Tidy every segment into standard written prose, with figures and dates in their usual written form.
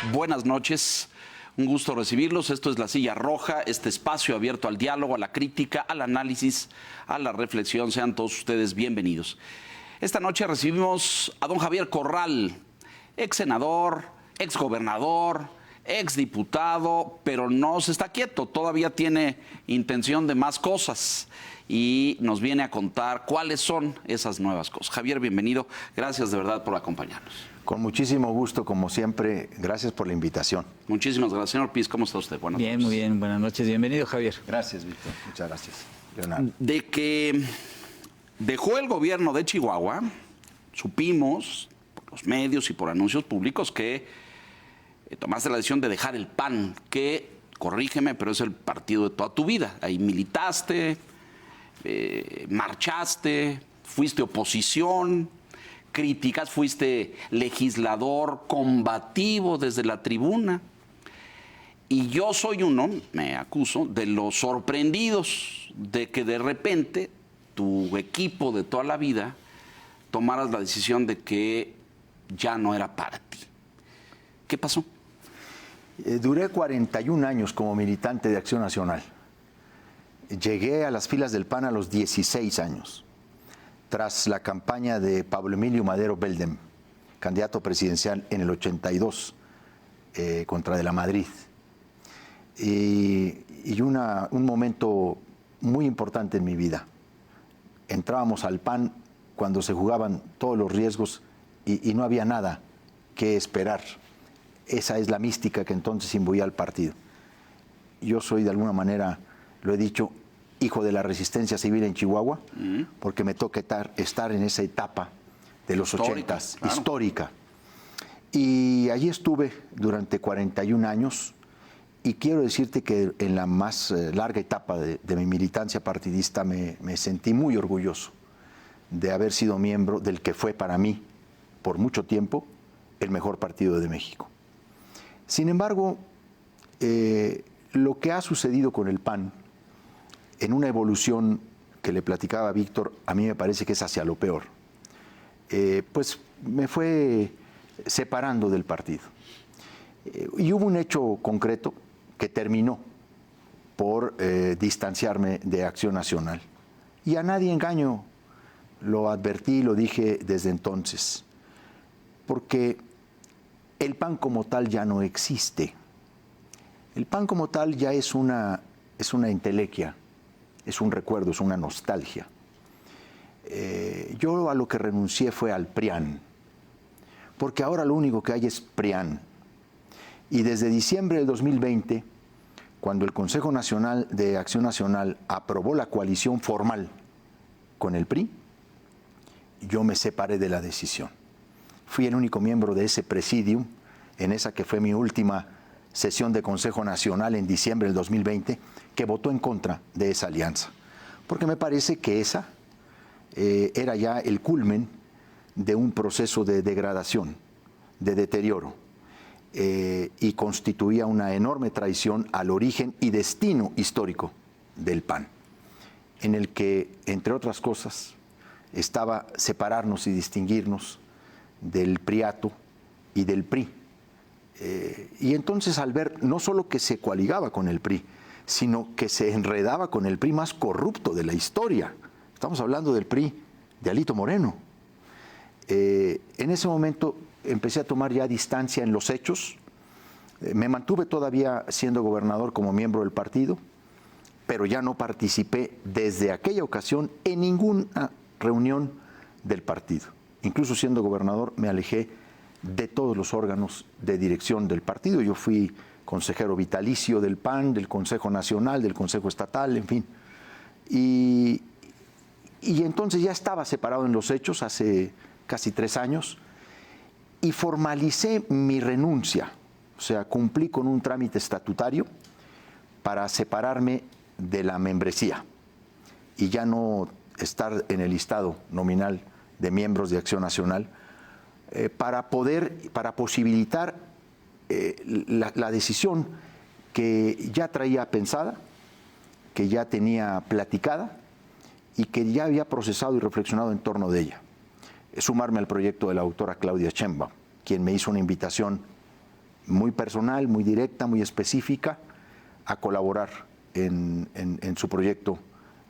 Buenas noches. Un gusto recibirlos. Esto es La Silla Roja, este espacio abierto al diálogo, a la crítica, al análisis, a la reflexión. Sean todos ustedes bienvenidos. Esta noche recibimos a don Javier Corral, ex senador, ex gobernador, ex diputado, pero no se está quieto, todavía tiene intención de más cosas y nos viene a contar cuáles son esas nuevas cosas. Javier, bienvenido. Gracias de verdad por acompañarnos. Con muchísimo gusto, como siempre. Gracias por la invitación. Muchísimas gracias. Señor Piz, ¿cómo está usted? Buenas noches. Bien, muy bien. Buenas noches. Bienvenido, Javier. Gracias, Víctor. Muchas gracias. Leonardo. De que dejó el gobierno de Chihuahua, supimos por los medios y por anuncios públicos que tomaste la decisión de dejar el PAN, que, corrígeme, pero es el partido de toda tu vida. Ahí militaste, marchaste, fuiste oposición, críticas, fuiste legislador combativo desde la tribuna. Y yo soy uno, me acuso, de los sorprendidos de que de repente tu equipo de toda la vida tomaras la decisión de que ya no era para ti. ¿Qué pasó? Duré 41 años como militante de Acción Nacional. Llegué a las filas del PAN a los 16 años, tras la campaña de Pablo Emilio Madero Beldem, candidato presidencial en el 82 contra De la Madrid. Y un momento muy importante en mi vida. Entrábamos al PAN cuando se jugaban todos los riesgos y no había nada que esperar. Esa es la mística que entonces imbuía al partido. Yo soy, de alguna manera, lo he dicho, hijo de la resistencia civil en Chihuahua, porque me toca estar en esa etapa de los 80s, claro, histórica. Y allí estuve durante 41 años, y quiero decirte que en la más larga etapa de mi militancia partidista me sentí muy orgulloso de haber sido miembro del que fue para mí, por mucho tiempo, el mejor partido de México. Sin embargo, lo que ha sucedido con el PAN, en una evolución que le platicaba a Víctor, a mí me parece que es hacia lo peor, pues me fue separando del partido. Y hubo un hecho concreto que terminó por distanciarme de Acción Nacional. Y a nadie engaño, lo advertí, lo dije desde entonces, porque el PAN como tal ya no existe. El PAN como tal ya es una entelequia, es un recuerdo, es una nostalgia. Yo a lo que renuncié fue al PRIAN, porque ahora lo único que hay es PRIAN. Y desde diciembre del 2020, cuando el Consejo Nacional de Acción Nacional aprobó la coalición formal con el PRI, yo me separé de la decisión. Fui el único miembro de ese presidium, en esa que fue mi última sesión de Consejo Nacional en diciembre del 2020, que votó en contra de esa alianza. Porque me parece que esa era ya el culmen de un proceso de degradación, de deterioro, y constituía una enorme traición al origen y destino histórico del PAN, en el que, entre otras cosas, estaba separarnos y distinguirnos del priato y del PRI. Y entonces, al ver no solo que se coaligaba con el PRI, sino que se enredaba con el PRI más corrupto de la historia, estamos hablando del PRI de Alito Moreno, en ese momento empecé a tomar ya distancia en los hechos. Me mantuve todavía siendo gobernador como miembro del partido, pero ya no participé desde aquella ocasión en ninguna reunión del partido. Incluso siendo gobernador me alejé de todos los órganos de dirección del partido. Yo fui consejero vitalicio del PAN, del Consejo Nacional, del Consejo Estatal, en fin. Y entonces ya estaba separado en los hechos hace casi 3 años y formalicé mi renuncia, o sea, cumplí con un trámite estatutario para separarme de la membresía y ya no estar en el listado nominal de miembros de Acción Nacional, para posibilitar la decisión que ya traía pensada, que ya tenía platicada y que ya había procesado y reflexionado en torno de ella. Sumarme al proyecto de la doctora Claudia Sheinbaum, quien me hizo una invitación muy personal, muy directa, muy específica, a colaborar en su proyecto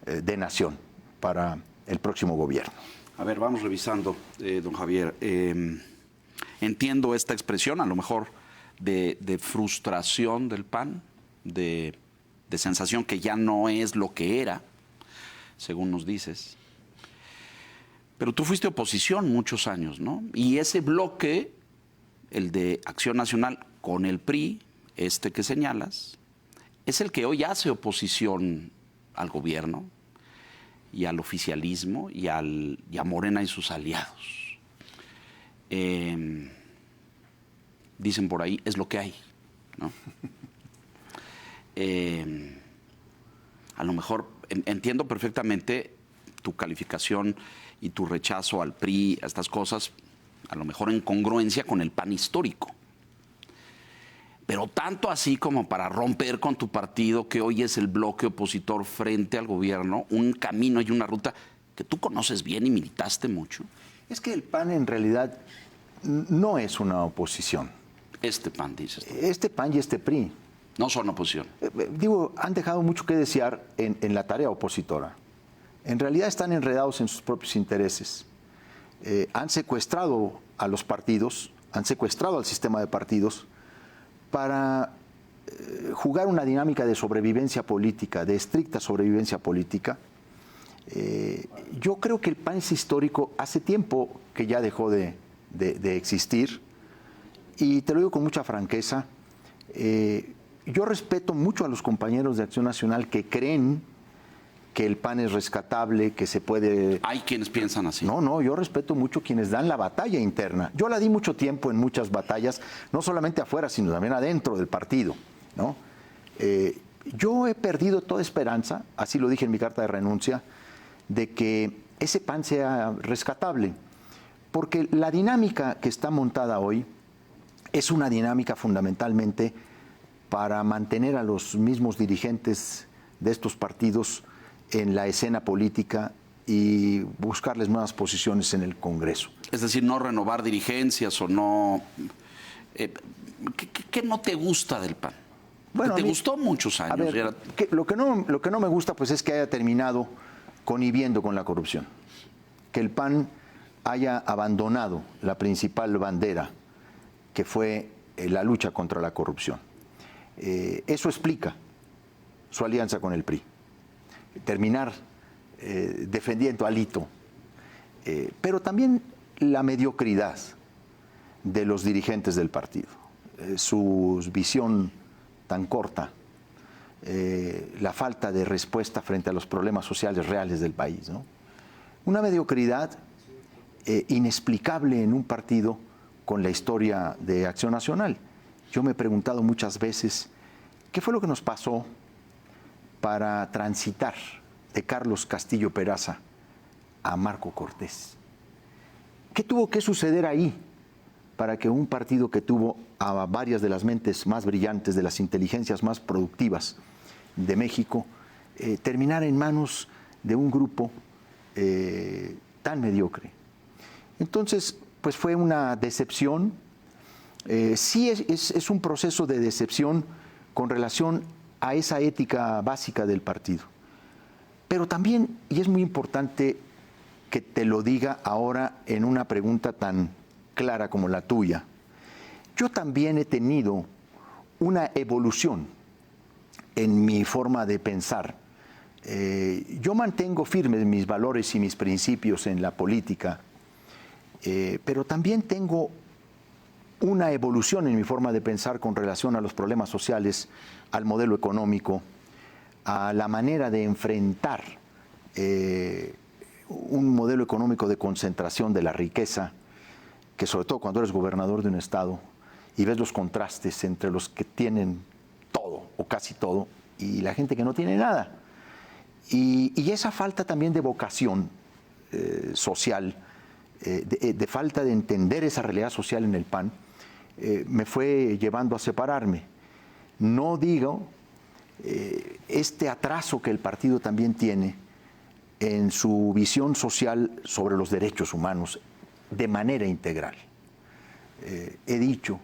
de nación para el próximo gobierno. A ver, vamos revisando, don Javier. Entiendo esta expresión, a lo mejor, de frustración del PAN, de sensación que ya no es lo que era, según nos dices. Pero tú fuiste oposición muchos años, ¿no? Y ese bloque, el de Acción Nacional con el PRI, este que señalas, es el que hoy hace oposición al gobierno y al oficialismo y a Morena y sus aliados. Dicen por ahí, es lo que hay, ¿no? A lo mejor entiendo perfectamente tu calificación y tu rechazo al PRI, a estas cosas, a lo mejor en congruencia con el PAN histórico. Pero tanto así como para romper con tu partido, que hoy es el bloque opositor frente al gobierno, un camino y una ruta que tú conoces bien y militaste mucho. Es que el PAN en realidad no es una oposición. Este PAN, dices tú. Este PAN y este PRI. No son oposición. Digo, han dejado mucho que desear en la tarea opositora. En realidad están enredados en sus propios intereses. Han secuestrado a los partidos, han secuestrado al sistema de partidos para jugar una dinámica de sobrevivencia política, de estricta sobrevivencia política. Yo creo que el PAN es histórico, hace tiempo que ya dejó de existir, y te lo digo con mucha franqueza. Yo respeto mucho a los compañeros de Acción Nacional que creen que el PAN es rescatable, que se puede... Hay quienes piensan así. No, yo respeto mucho quienes dan la batalla interna. Yo la di mucho tiempo en muchas batallas, no solamente afuera, sino también adentro del partido, ¿no? Yo he perdido toda esperanza, así lo dije en mi carta de renuncia, de que ese PAN sea rescatable, porque la dinámica que está montada hoy es una dinámica fundamentalmente para mantener a los mismos dirigentes de estos partidos en la escena política y buscarles nuevas posiciones en el Congreso. Es decir, no renovar dirigencias o no... ¿Qué no te gusta del PAN? Bueno, te gustó muchos años. A ver, lo que no me gusta pues es que haya terminado conniviendo con la corrupción. Que el PAN haya abandonado la principal bandera, que fue la lucha contra la corrupción. Eso explica su alianza con el PRI. Terminar defendiendo a Alito, pero también la mediocridad de los dirigentes del partido, su visión tan corta, la falta de respuesta frente a los problemas sociales reales del país, ¿no? Una mediocridad inexplicable en un partido con la historia de Acción Nacional. Yo me he preguntado muchas veces, ¿qué fue lo que nos pasó para transitar de Carlos Castillo Peraza a Marco Cortés? ¿Qué tuvo que suceder ahí para que un partido que tuvo a varias de las mentes más brillantes, de las inteligencias más productivas de México, terminara en manos de un grupo tan mediocre? Entonces, pues fue una decepción. Sí es un proceso de decepción con relación a esa ética básica del partido. Pero también, y es muy importante que te lo diga ahora en una pregunta tan clara como la tuya, yo también he tenido una evolución en mi forma de pensar. Yo mantengo firmes mis valores y mis principios en la política, pero también tengo una evolución en mi forma de pensar con relación a los problemas sociales, al modelo económico, a la manera de enfrentar un modelo económico de concentración de la riqueza, que sobre todo cuando eres gobernador de un estado y ves los contrastes entre los que tienen todo o casi todo y la gente que no tiene nada. Y esa falta también de vocación social, de falta de entender esa realidad social en el PAN, me fue llevando a separarme. No digo este atraso que el partido también tiene en su visión social sobre los derechos humanos de manera integral. He dicho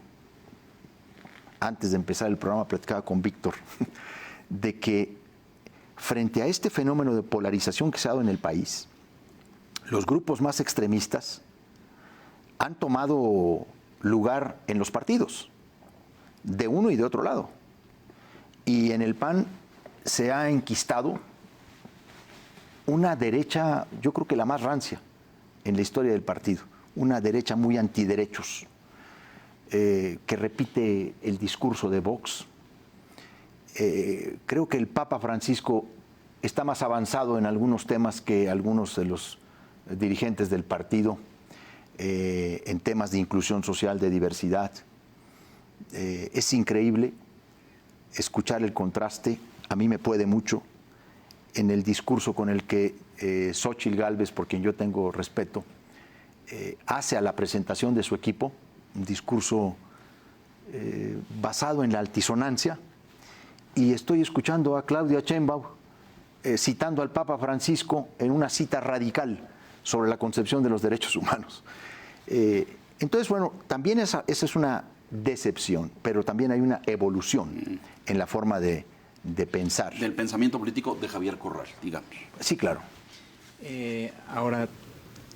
antes de empezar el programa platicaba con Víctor, de que frente a este fenómeno de polarización que se ha dado en el país, los grupos más extremistas han tomado lugar en los partidos, de uno y de otro lado. Y en el PAN se ha enquistado una derecha, yo creo que la más rancia en la historia del partido, una derecha muy antiderechos, que repite el discurso de Vox. Creo que el Papa Francisco está más avanzado en algunos temas que algunos de los dirigentes del partido, en temas de inclusión social, de diversidad. Es increíble escuchar el contraste, a mí me puede mucho, en el discurso con el que Xóchitl Gálvez, por quien yo tengo respeto, hace a la presentación de su equipo, un discurso basado en la altisonancia, y estoy escuchando a Claudia Sheinbaum citando al Papa Francisco en una cita radical sobre la concepción de los derechos humanos. Entonces, bueno, también esa es una decepción, pero también hay una evolución en la forma de pensar. Del pensamiento político de Javier Corral, digamos. Sí, claro. Ahora,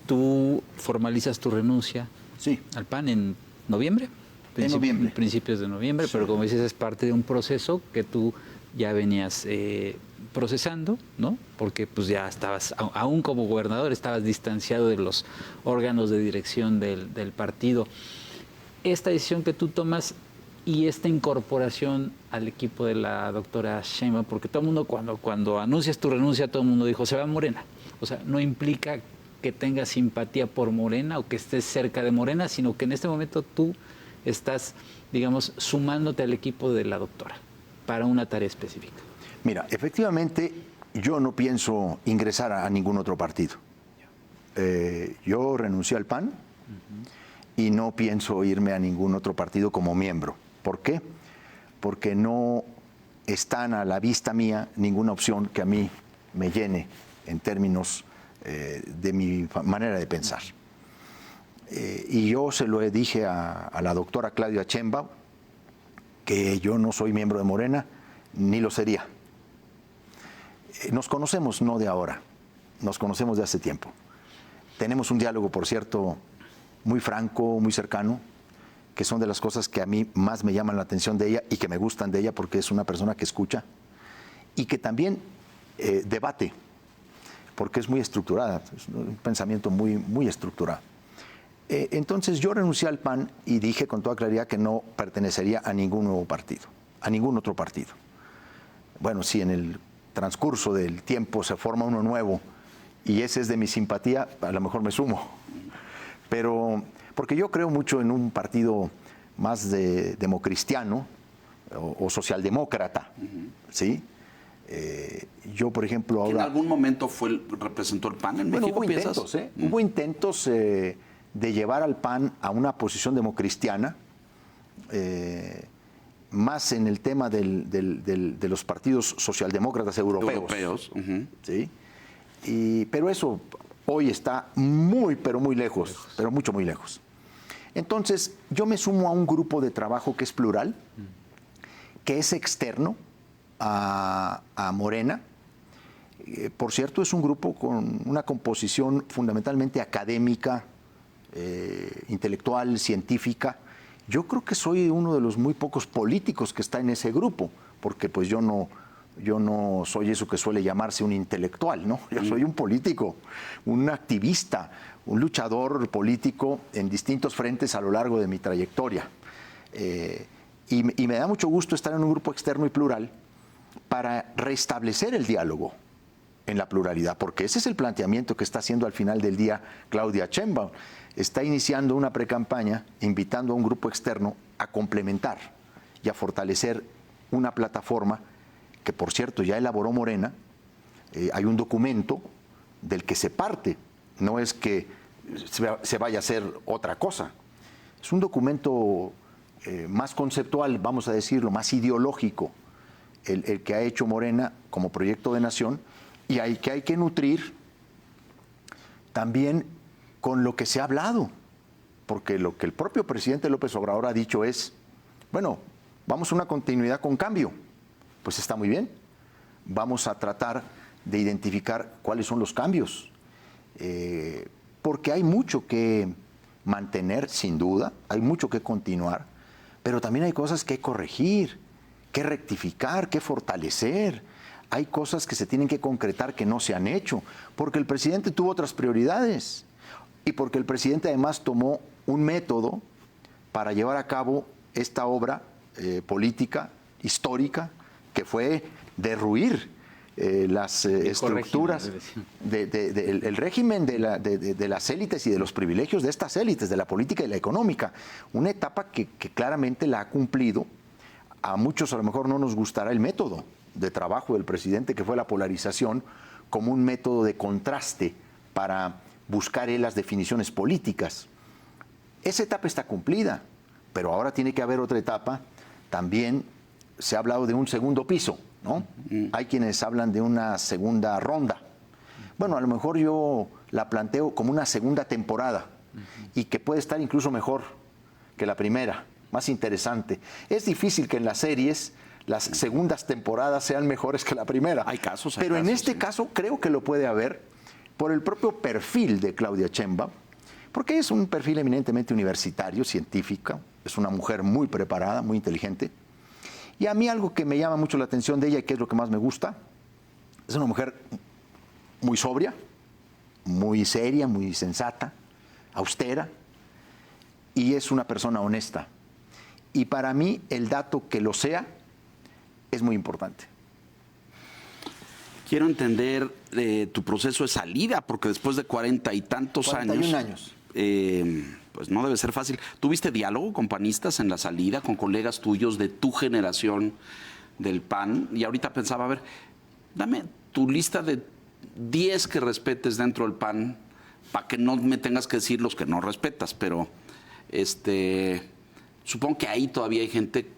tú formalizas tu renuncia al PAN en noviembre. Principios de noviembre, sí. Pero como dices, es parte de un proceso que tú ya venías procesando, ¿no? Porque pues ya estabas, aún como gobernador, estabas distanciado de los órganos de dirección del partido. Esta decisión que tú tomas y esta incorporación al equipo de la doctora Sheinbaum, porque todo el mundo cuando anuncias tu renuncia, todo el mundo dijo, se va a Morena. O sea, no implica que tengas simpatía por Morena o que estés cerca de Morena, sino que en este momento tú estás, digamos, sumándote al equipo de la doctora para una tarea específica. Mira, efectivamente, yo no pienso ingresar a ningún otro partido. Yo renuncié al PAN y no pienso irme a ningún otro partido como miembro. ¿Por qué? Porque no están a la vista mía ninguna opción que a mí me llene en términos de mi manera de pensar. Y yo se lo dije a la doctora Claudia Sheinbaum, que yo no soy miembro de Morena, ni lo sería. Nos conocemos no de ahora, nos conocemos de hace tiempo. Tenemos un diálogo, por cierto, muy franco, muy cercano, que son de las cosas que a mí más me llaman la atención de ella y que me gustan de ella porque es una persona que escucha y que también debate, porque es muy estructurada, es un pensamiento muy, muy estructurado. Entonces yo renuncié al PAN y dije con toda claridad que no pertenecería a ningún nuevo partido, a ningún otro partido. Bueno, si en el transcurso del tiempo se forma uno nuevo y ese es de mi simpatía, a lo mejor me sumo. Pero, porque yo creo mucho en un partido más democristiano o socialdemócrata, ¿sí? Yo, por ejemplo, ahora... ¿En algún momento representó el PAN en México? Hubo intentos, hubo intentos de llevar al PAN a una posición democristiana, más en el tema de los partidos socialdemócratas europeos. ¿Sí? Pero eso hoy está muy, pero muy lejos, pero mucho, muy lejos. Entonces, yo me sumo a un grupo de trabajo que es plural, que es externo a Morena. Por cierto, es un grupo con una composición fundamentalmente académica, intelectual, científica. Yo creo que soy uno de los muy pocos políticos que está en ese grupo, porque pues yo no soy eso que suele llamarse un intelectual, ¿no? Yo soy un político, un activista, un luchador político en distintos frentes a lo largo de mi trayectoria. Y me da mucho gusto estar en un grupo externo y plural para restablecer el diálogo en la pluralidad, porque ese es el planteamiento que está haciendo al final del día Claudia Sheinbaum. Está iniciando una precampaña invitando a un grupo externo a complementar y a fortalecer una plataforma que, por cierto, ya elaboró Morena. Hay un documento del que se parte, no es que se vaya a hacer otra cosa. Es un documento más conceptual, vamos a decirlo, más ideológico, el que ha hecho Morena como proyecto de nación, y hay que nutrir también con lo que se ha hablado, porque lo que el propio presidente López Obrador ha dicho es, bueno, vamos a una continuidad con cambio. Pues está muy bien. Vamos a tratar de identificar cuáles son los cambios. Porque hay mucho que mantener, sin duda, hay mucho que continuar, pero también hay cosas que corregir, que rectificar, que fortalecer. Hay cosas que se tienen que concretar que no se han hecho, porque el presidente tuvo otras prioridades y porque el presidente además tomó un método para llevar a cabo esta obra política, histórica, que fue derruir las estructuras el régimen de las élites y de los privilegios de estas élites, de la política y la económica. Una etapa que claramente la ha cumplido. A muchos a lo mejor no nos gustará el método de trabajo del presidente, que fue la polarización, como un método de contraste para buscar las definiciones políticas. Esa etapa está cumplida, pero ahora tiene que haber otra etapa. También se ha hablado de un segundo piso, ¿no? Hay quienes hablan de una segunda ronda. Bueno, a lo mejor yo la planteo como una segunda temporada y que puede estar incluso mejor que la primera, más interesante. Es difícil que en las series las segundas temporadas sean mejores que la primera. Hay casos. Pero en este caso creo que lo puede haber por el propio perfil de Claudia Sheinbaum, porque es un perfil eminentemente universitario, científica, es una mujer muy preparada, muy inteligente. Y a mí algo que me llama mucho la atención de ella y que es lo que más me gusta, es una mujer muy sobria, muy seria, muy sensata, austera, y es una persona honesta. Y para mí el dato que lo sea es muy importante. Quiero entender tu proceso de salida, porque después de 40 y tantos 41 años. Pues no debe ser fácil. ¿Tuviste diálogo con panistas en la salida, con colegas tuyos de tu generación del PAN? Y ahorita pensaba, a ver, dame tu lista de 10 que respetes dentro del PAN, para que no me tengas que decir los que no respetas, pero supongo que ahí todavía hay gente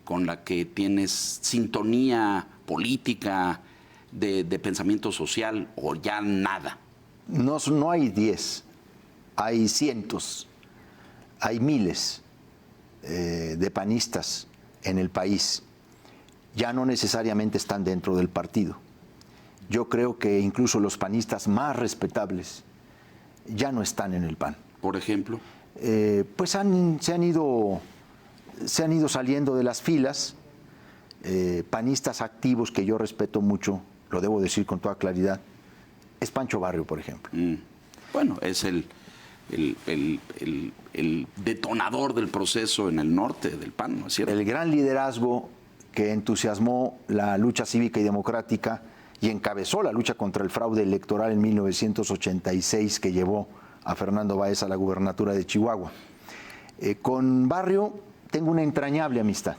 con la que tienes sintonía política, de pensamiento social, o ya nada. No hay 10, hay cientos, hay miles de panistas en el país. Ya no necesariamente están dentro del partido. Yo creo que incluso los panistas más respetables ya no están en el PAN. Por ejemplo. Pues se han ido saliendo de las filas. Panistas activos que yo respeto mucho, lo debo decir con toda claridad, es Pancho Barrio, por ejemplo. Bueno, es el detonador del proceso en el norte del PAN, ¿no es cierto? El gran liderazgo que entusiasmó la lucha cívica y democrática y encabezó la lucha contra el fraude electoral en 1986, que llevó a Fernando Báez a la gubernatura de Chihuahua. Con Barrio tengo una entrañable amistad.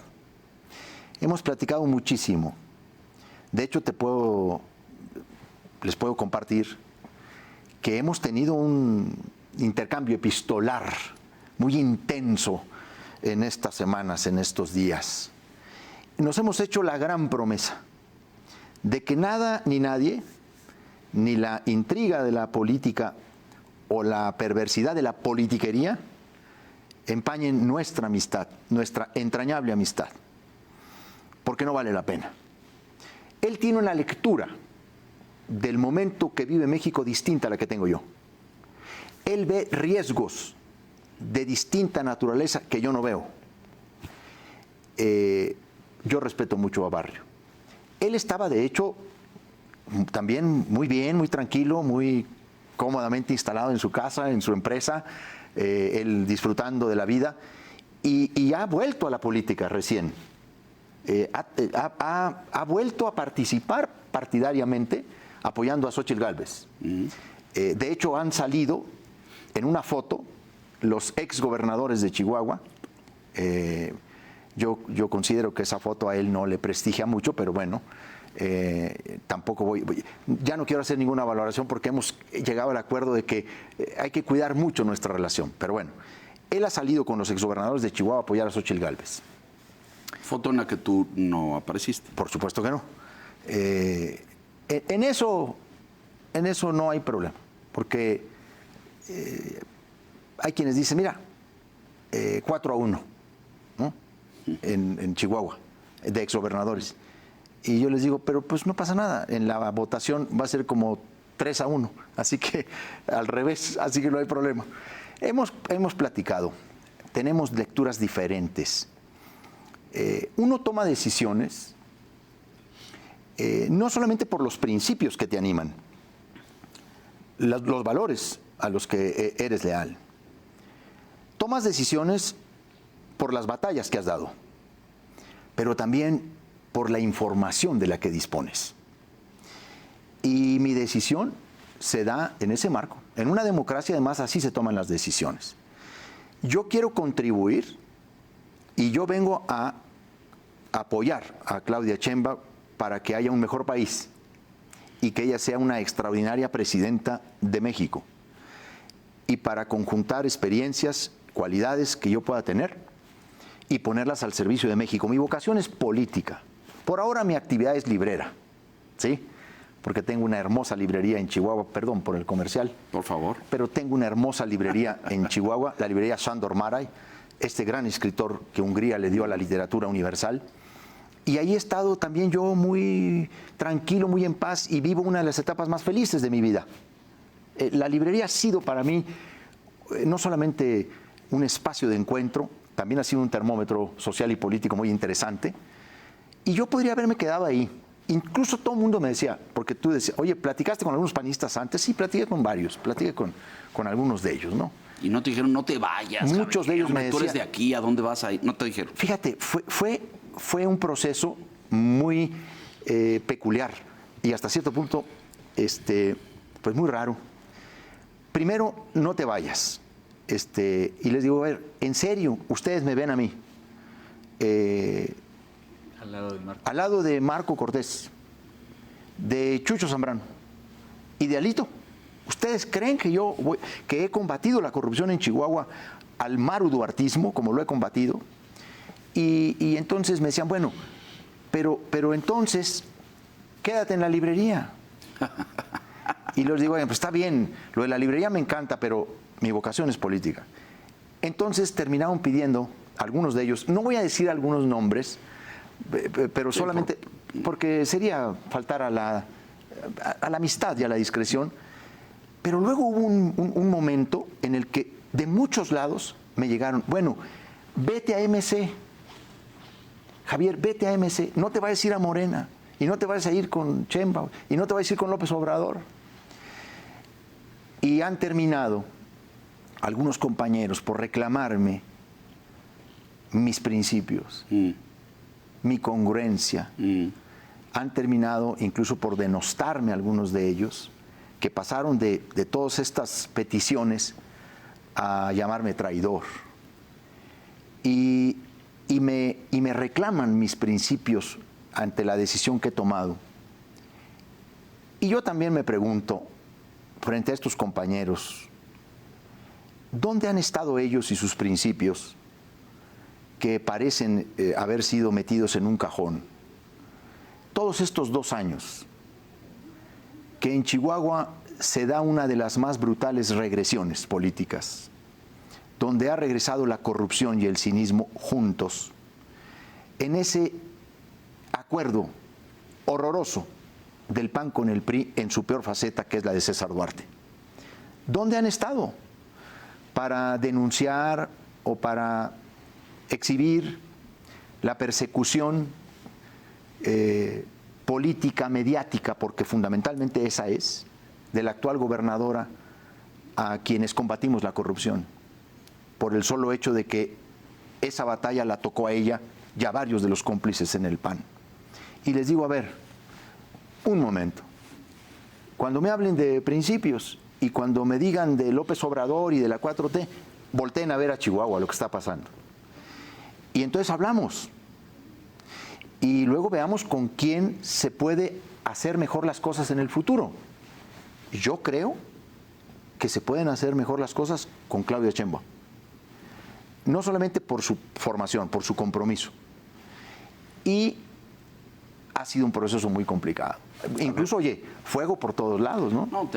Hemos platicado muchísimo. De hecho, les puedo compartir que hemos tenido un intercambio epistolar muy intenso en estas semanas, en estos días. Nos hemos hecho la gran promesa de que nada ni nadie, ni la intriga de la política o la perversidad de la politiquería, empañen nuestra amistad, nuestra entrañable amistad, porque no vale la pena. Él tiene una lectura del momento que vive México distinta a la que tengo yo. Él ve riesgos de distinta naturaleza que yo no veo. Yo respeto mucho a Barrio. Él estaba, de hecho, también muy bien, muy tranquilo, muy cómodamente instalado en su casa, en su empresa, él disfrutando de la vida, y ha vuelto a la política recién. Ha vuelto a participar partidariamente apoyando a Xóchitl Gálvez. De hecho, han salido en una foto los exgobernadores de Chihuahua. Yo considero que esa foto a él no le prestigia mucho, pero bueno, tampoco ya no quiero hacer ninguna valoración porque hemos llegado al acuerdo de que hay que cuidar mucho nuestra relación. Pero bueno, él ha salido con los exgobernadores de Chihuahua a apoyar a Xóchitl Gálvez. Foto en la que tú no apareciste. Por supuesto que no. En eso no hay problema, porque hay quienes dicen, mira, 4-1, ¿no? en Chihuahua, de exgobernadores. Y yo les digo, pero pues no pasa nada, en la votación va a ser como 3-1, así que al revés, así que no hay problema. Hemos platicado, tenemos lecturas diferentes. Uno toma decisiones no solamente por los principios que te animan, los valores a los que eres leal. Tomas decisiones por las batallas que has dado, pero también por la información de la que dispones. Y mi decisión se da en ese marco. En una democracia, además, así se toman las decisiones. Yo quiero contribuir y yo vengo a apoyar a Claudia Sheinbaum para que haya un mejor país y que ella sea una extraordinaria presidenta de México, y para conjuntar experiencias, cualidades que yo pueda tener y ponerlas al servicio de México. Mi vocación es política. Por ahora mi actividad es librera, ¿sí? Porque tengo una hermosa librería en Chihuahua, perdón por el comercial. Por favor. Pero tengo una hermosa librería en Chihuahua, la librería Sándor Márai, este gran escritor que Hungría le dio a la literatura universal. Y ahí he estado también yo muy tranquilo, muy en paz, y vivo una de las etapas más felices de mi vida. La librería ha sido para mí no solamente un espacio de encuentro, también ha sido un termómetro social y político muy interesante. Y yo podría haberme quedado ahí. Incluso todo el mundo me decía, porque tú decías, oye, ¿platicaste con algunos panistas antes? Sí, platiqué con varios, platiqué con algunos de ellos, ¿no? Y no te dijeron, no te vayas. Muchos de ellos me decían, tú eres de aquí, ¿a dónde vas a ir? No te dijeron. Fíjate, fue un proceso muy peculiar y hasta cierto punto, pues muy raro. Primero, no te vayas. Y les digo, a ver, en serio, ustedes me ven a mí. Al lado de Marco Cortés, de Chucho Zambrano y de Alito. ¿Ustedes creen que que he combatido la corrupción en Chihuahua al maruduartismo, como lo he combatido? Y entonces me decían, bueno, pero entonces quédate en la librería. Y les digo, pues está bien, lo de la librería me encanta, pero mi vocación es política. Entonces terminaron pidiendo, algunos de ellos, no voy a decir algunos nombres, pero solamente porque sería faltar a la amistad y a la discreción. Pero luego hubo un momento en el que de muchos lados me llegaron, bueno, vete a MC, Javier, vete a MC, no te vayas a ir a Morena, y no te vayas a ir con Sheinbaum, y no te vayas a ir con López Obrador. Y han terminado algunos compañeros por reclamarme mis principios, mi congruencia. Han terminado incluso por denostarme algunos de ellos, que pasaron de todas estas peticiones a llamarme traidor. Y me reclaman mis principios ante la decisión que he tomado. Y yo también me pregunto, frente a estos compañeros, ¿dónde han estado ellos y sus principios que parecen haber sido metidos en un cajón? Todos estos 2 años, que en Chihuahua se da una de las más brutales regresiones políticas, donde ha regresado la corrupción y el cinismo juntos, en ese acuerdo horroroso del PAN con el PRI en su peor faceta, que es la de César Duarte. ¿Dónde han estado para denunciar o para exhibir la persecución política, mediática, porque fundamentalmente esa es, de la actual gobernadora a quienes combatimos la corrupción, por el solo hecho de que esa batalla la tocó a ella y a varios de los cómplices en el PAN? Y les digo, a ver, un momento, cuando me hablen de principios y cuando me digan de López Obrador y de la 4T, volteen a ver a Chihuahua lo que está pasando. Y entonces hablamos. Y luego veamos con quién se puede hacer mejor las cosas en el futuro. Yo creo que se pueden hacer mejor las cosas con Claudia Sheinbaum. No solamente por su formación, por su compromiso. Y sido un proceso muy complicado. Incluso, oye, fuego por todos lados, ¿no? No,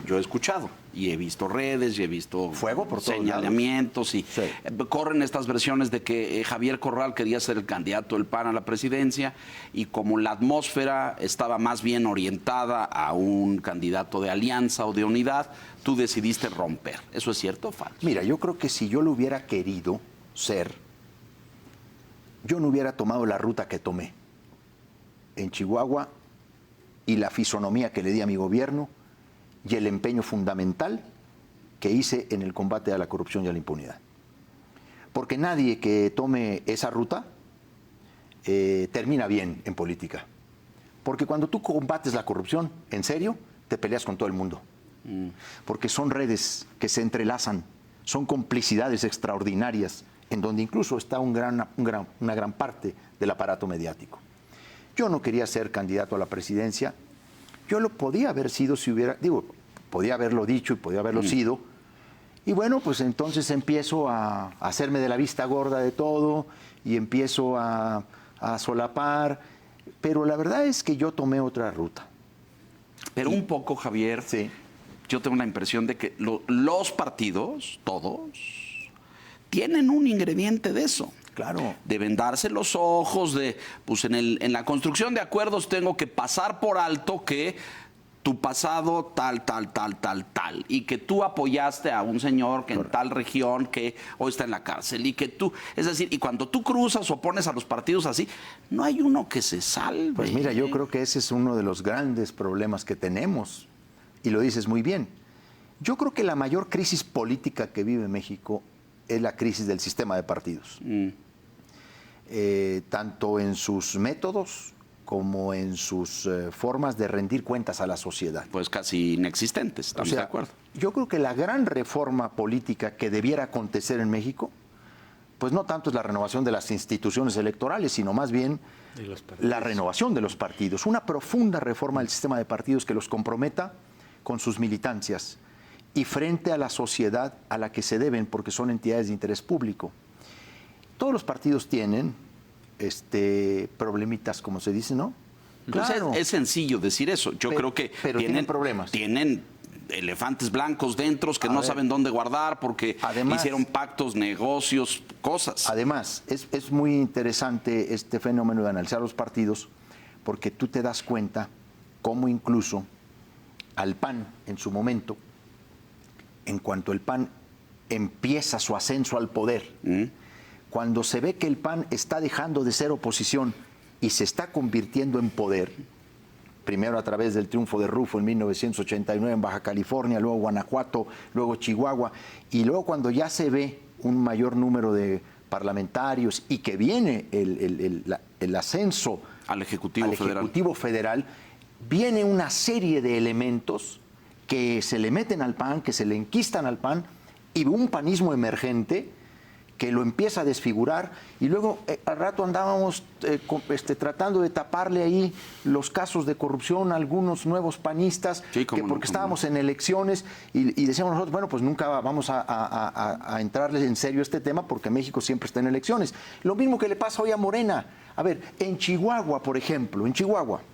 yo he escuchado y he visto redes y he visto fuego por todos señalamientos lados. Y corren estas versiones de que Javier Corral quería ser el candidato del PAN a la presidencia y como la atmósfera estaba más bien orientada a un candidato de alianza o de unidad, tú decidiste romper. ¿Eso es cierto o falso? Mira, yo creo que si yo lo hubiera querido ser, yo no hubiera tomado la ruta que tomé en Chihuahua y la fisonomía que le di a mi gobierno y el empeño fundamental que hice en el combate a la corrupción y a la impunidad. Porque nadie que tome esa ruta termina bien en política. Porque cuando tú combates la corrupción, en serio, te peleas con todo el mundo. Porque son redes que se entrelazan, son complicidades extraordinarias, en donde incluso está una gran parte del aparato mediático. Yo no quería ser candidato a la presidencia. Yo lo podía haber sido si hubiera, podía haberlo dicho y podía haberlo sido. Y bueno, pues entonces empiezo a hacerme de la vista gorda de todo y empiezo a solapar. Pero la verdad es que yo tomé otra ruta. Pero un poco, Javier, sí. Yo tengo la impresión de que los partidos, todos, tienen un ingrediente de eso. Claro. De vendarse los ojos, pues en la construcción de acuerdos tengo que pasar por alto que tu pasado tal, y que tú apoyaste a un señor que en tal región que hoy está en la cárcel y que tú, es decir, y cuando tú cruzas o pones a los partidos así, no hay uno que se salve. Pues mira, yo creo que ese es uno de los grandes problemas que tenemos y lo dices muy bien. Yo creo que la mayor crisis política que vive México es la crisis del sistema de partidos. Tanto en sus métodos como en sus formas de rendir cuentas a la sociedad. Pues casi inexistentes, estamos de acuerdo. Yo creo que la gran reforma política que debiera acontecer en México, pues no tanto es la renovación de las instituciones electorales, sino más bien la renovación de los partidos. Una profunda reforma del sistema de partidos que los comprometa con sus militancias y frente a la sociedad a la que se deben, porque son entidades de interés público. Todos los partidos tienen problemitas, como se dice, ¿no? Claro. Es sencillo decir eso. Yo creo que tienen problemas. Tienen elefantes blancos dentro que no saben dónde guardar porque hicieron pactos, negocios, cosas. Además, es muy interesante este fenómeno de analizar los partidos porque tú te das cuenta cómo incluso al PAN en su momento, en cuanto el PAN empieza su ascenso al poder, cuando se ve que el PAN está dejando de ser oposición y se está convirtiendo en poder, primero a través del triunfo de Rufo en 1989 en Baja California, luego Guanajuato, luego Chihuahua, y luego cuando ya se ve un mayor número de parlamentarios y que viene el ascenso al Ejecutivo Federal, viene una serie de elementos que se le meten al PAN, que se le enquistan al PAN, y un panismo emergente que lo empieza a desfigurar, y luego al rato andábamos tratando de taparle ahí los casos de corrupción a algunos nuevos panistas, porque estábamos en elecciones, y decíamos nosotros, bueno, pues nunca vamos a entrarle en serio a este tema, porque México siempre está en elecciones. Lo mismo que le pasa hoy a Morena. A ver, en Chihuahua, por ejemplo,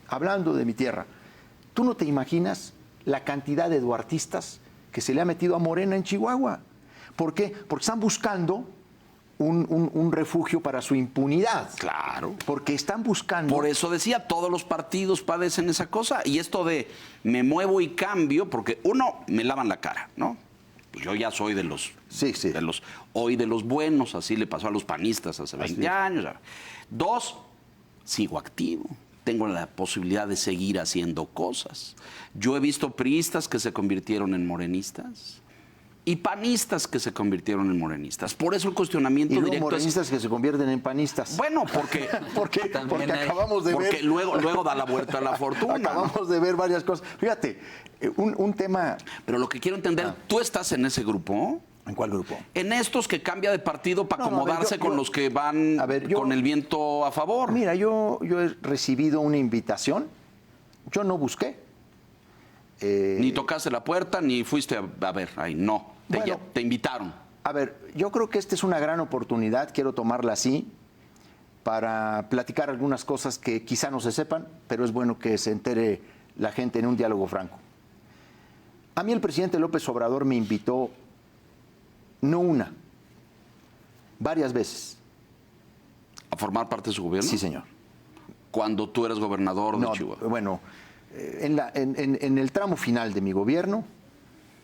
hablando de mi tierra, ¿tú no te imaginas la cantidad de eduardistas que se le ha metido a Morena en Chihuahua? ¿Por qué? Porque están buscando un refugio para su impunidad. Claro. Porque están buscando... Por eso decía, todos los partidos padecen esa cosa. Y esto de me muevo y cambio, porque uno, me lavan la cara, ¿no? Pues yo ya soy de los... Sí. Hoy de los buenos, así le pasó a los panistas hace 20 años. 2, sigo activo. Tengo la posibilidad de seguir haciendo cosas. Yo he visto priistas que se convirtieron en morenistas y panistas que se convirtieron en morenistas. Por eso el cuestionamiento y directo morenistas que se convierten en panistas. Bueno, porque acabamos de ver... Porque luego da la vuelta a la fortuna. Acabamos de ver varias cosas. Fíjate, un tema... Pero lo que quiero entender, ¿tú estás en ese grupo? ¿En cuál grupo? En estos que cambia de partido para acomodarse con los que van con el viento a favor. Mira, yo he recibido una invitación. Yo no busqué. Ni tocaste la puerta, ni fuiste a ver. Ahí, no. Te invitaron. A ver, yo creo que esta es una gran oportunidad, quiero tomarla así, para platicar algunas cosas que quizá no se sepan, pero es bueno que se entere la gente en un diálogo franco. A mí el presidente López Obrador me invitó, no una, varias veces. ¿A formar parte de su gobierno? Sí, señor. Cuando tú eras gobernador de Chihuahua. Bueno, en el tramo final de mi gobierno,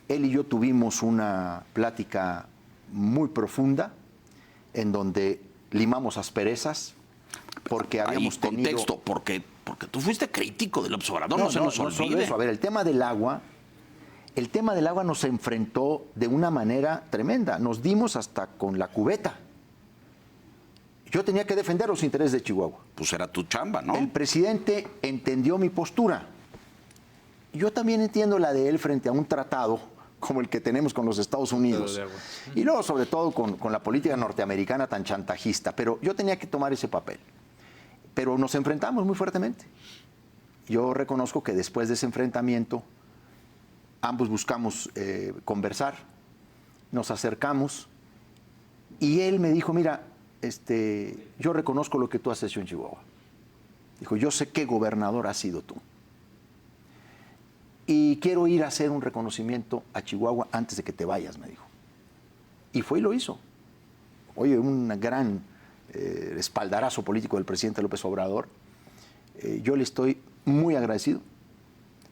él y yo tuvimos una plática muy profunda en donde limamos asperezas porque habíamos tenido... Contexto, porque tú fuiste crítico del observador, no se nos olvide. Solo eso. A ver, el tema del agua nos enfrentó de una manera tremenda. Nos dimos hasta con la cubeta. Yo tenía que defender los intereses de Chihuahua. Pues era tu chamba, ¿no? El presidente entendió mi postura. Yo también entiendo la de él frente a un tratado como el que tenemos con los Estados Unidos. Y luego, sobre todo, con la política norteamericana tan chantajista. Pero yo tenía que tomar ese papel. Pero nos enfrentamos muy fuertemente. Yo reconozco que después de ese enfrentamiento, ambos buscamos conversar, nos acercamos, y él me dijo, mira, yo reconozco lo que tú has hecho en Chihuahua. Dijo, yo sé qué gobernador has sido tú. Y quiero ir a hacer un reconocimiento a Chihuahua antes de que te vayas, me dijo. Y fue y lo hizo. Oye, un gran espaldarazo político del presidente López Obrador. Yo le estoy muy agradecido.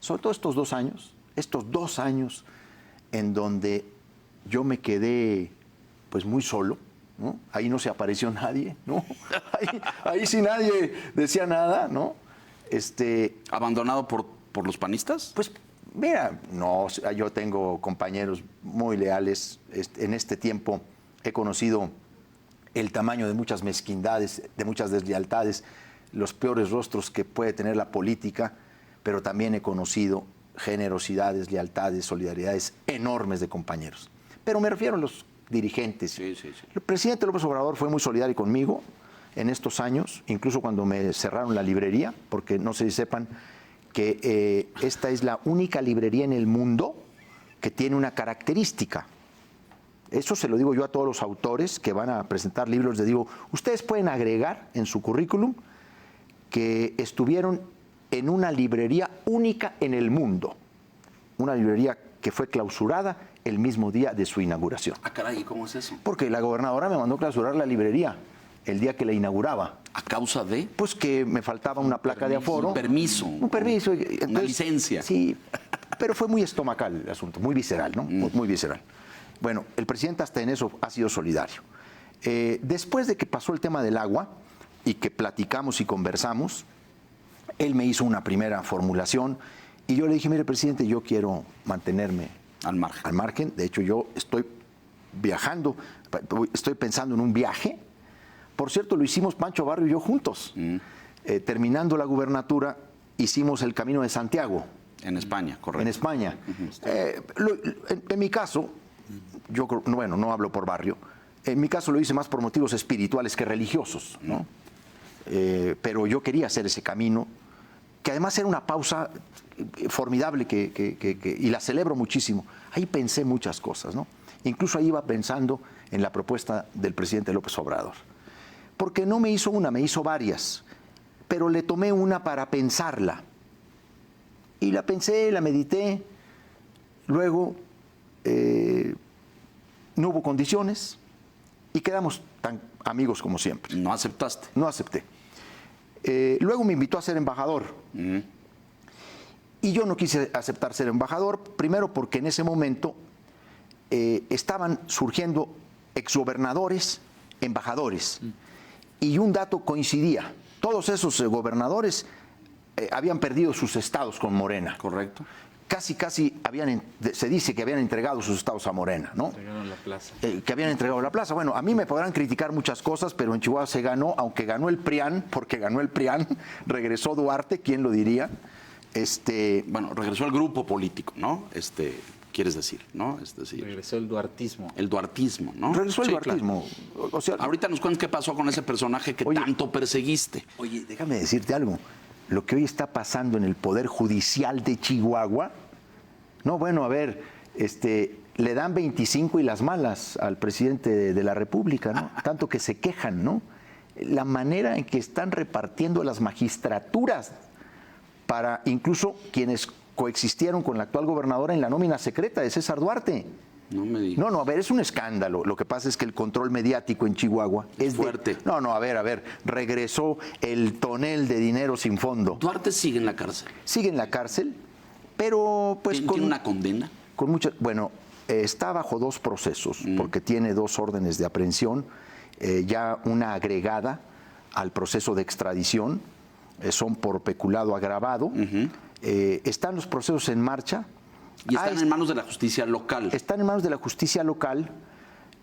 Sobre todo estos 2 años en donde yo me quedé pues muy solo, ¿no? Ahí no se apareció nadie, ¿no? Ahí sí nadie decía nada, ¿no? ¿Abandonado por los panistas? Pues mira, no, yo tengo compañeros muy leales. En este tiempo he conocido el tamaño de muchas mezquindades, de muchas deslealtades, los peores rostros que puede tener la política, pero también he conocido generosidades, lealtades, solidaridades enormes de compañeros. Pero me refiero a los dirigentes. Sí. El presidente López Obrador fue muy solidario conmigo en estos años, incluso cuando me cerraron la librería, porque no sé si sepan que esta es la única librería en el mundo que tiene una característica. Eso se lo digo yo a todos los autores que van a presentar libros. Les digo, ustedes pueden agregar en su currículum que estuvieron en una librería única en el mundo. Una librería que fue clausurada el mismo día de su inauguración. Ah, caray, ¿cómo es eso? Porque la gobernadora me mandó clausurar la librería el día que la inauguraba. ¿A causa de? Pues que me faltaba una placa de aforo. Un permiso. Entonces, una licencia. Sí, pero fue muy estomacal el asunto, muy visceral, ¿no? Muy visceral. Bueno, el presidente hasta en eso ha sido solidario. Después de que pasó el tema del agua y que platicamos y conversamos, él me hizo una primera formulación y yo le dije, mire, presidente, yo quiero mantenerme al margen. De hecho, yo estoy viajando, estoy pensando en un viaje. Por cierto, lo hicimos Pancho Barrio y yo juntos. Terminando la gubernatura, hicimos el Camino de Santiago. En España, correcto. En España. En mi caso, yo bueno, no hablo por Barrio, en mi caso lo hice más por motivos espirituales que religiosos, ¿no? Pero yo quería hacer ese camino, que además era una pausa formidable y la celebro muchísimo. Ahí pensé muchas cosas, ¿no? Incluso ahí iba pensando en la propuesta del presidente López Obrador. Porque no me hizo una, me hizo varias, pero le tomé una para pensarla. Y la pensé, la medité, luego no hubo condiciones y quedamos tan amigos como siempre. ¿No aceptaste? No acepté. Luego me invitó a ser embajador. Y yo no quise aceptar ser embajador, primero porque en ese momento estaban surgiendo exgobernadores, embajadores. Y un dato coincidía. Todos esos gobernadores habían perdido sus estados con Morena. Correcto. Casi se dice que habían entregado sus estados a Morena, ¿no? Entregaron la plaza. Que habían entregado la plaza. Bueno, a mí me podrán criticar muchas cosas, pero en Chihuahua se ganó, aunque ganó el PRIAN, porque ganó el PRIAN, regresó Duarte, ¿quién lo diría? Bueno, regresó el grupo político, ¿no? Quieres decir, ¿no? Es decir, regresó el duartismo. El duartismo, ¿no? Regresó el duartismo. Claro. O sea, ahorita nos cuentas qué pasó con ese personaje que tanto perseguiste. Oye, déjame decirte algo. Lo que hoy está pasando en el Poder Judicial de Chihuahua, no, bueno, a ver, le dan 25 y las malas al presidente de la República, ¿no? Tanto que se quejan, ¿no? la manera en que están repartiendo las magistraturas para incluso quienes coexistieron con la actual gobernadora en la nómina secreta de César Duarte. No me digas. No, a ver, es un escándalo. Lo que pasa es que el control mediático en Chihuahua es fuerte. A ver, regresó el tonel de dinero sin fondo. Duarte sigue en la cárcel. Sigue en la cárcel, pero pues ¿Tiene una condena? Con mucha, bueno, está bajo 2 procesos, porque tiene 2 órdenes de aprehensión, ya una agregada al proceso de extradición, son por peculado agravado. Están los procesos en marcha. Y están en manos de la justicia local. Están en manos de la justicia local,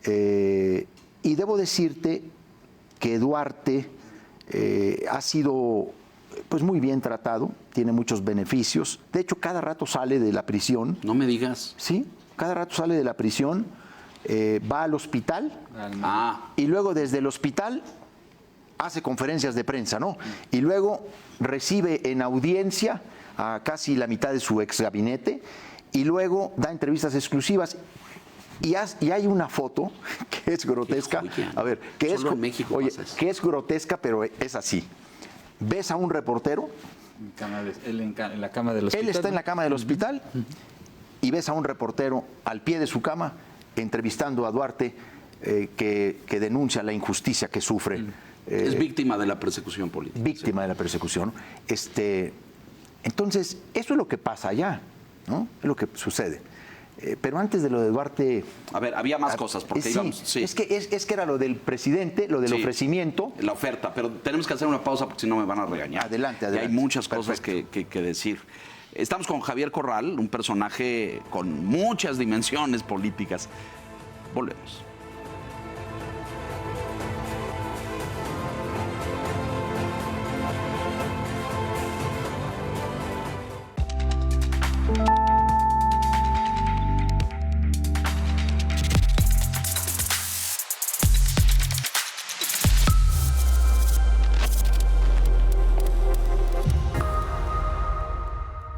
y debo decirte que Duarte ha sido pues muy bien tratado, tiene muchos beneficios. De hecho, cada rato sale de la prisión. No me digas. Sí, cada rato sale de la prisión, va al hospital y luego desde el hospital hace conferencias de prensa, ¿no? Y luego recibe en audiencia a casi la mitad de su ex gabinete y luego da entrevistas exclusivas. Y hay una foto que es grotesca. A ver, que Solo en México pasa eso. que es grotesca, pero es así. Ves a un reportero. En la cama del hospital. Él está en la cama del hospital y ves a un reportero al pie de su cama entrevistando a Duarte, que denuncia la injusticia que sufre. Es víctima de la persecución política. Víctima de la persecución. Entonces, eso es lo que pasa allá, ¿no? Es lo que sucede. Pero antes de lo de Duarte... A ver, había más cosas, porque íbamos... Sí. Es que era lo del presidente, lo del ofrecimiento. La oferta, pero tenemos que hacer una pausa porque si no me van a regañar. Adelante. Y hay muchas cosas que decir. Estamos con Javier Corral, un personaje con muchas dimensiones políticas. Volvemos.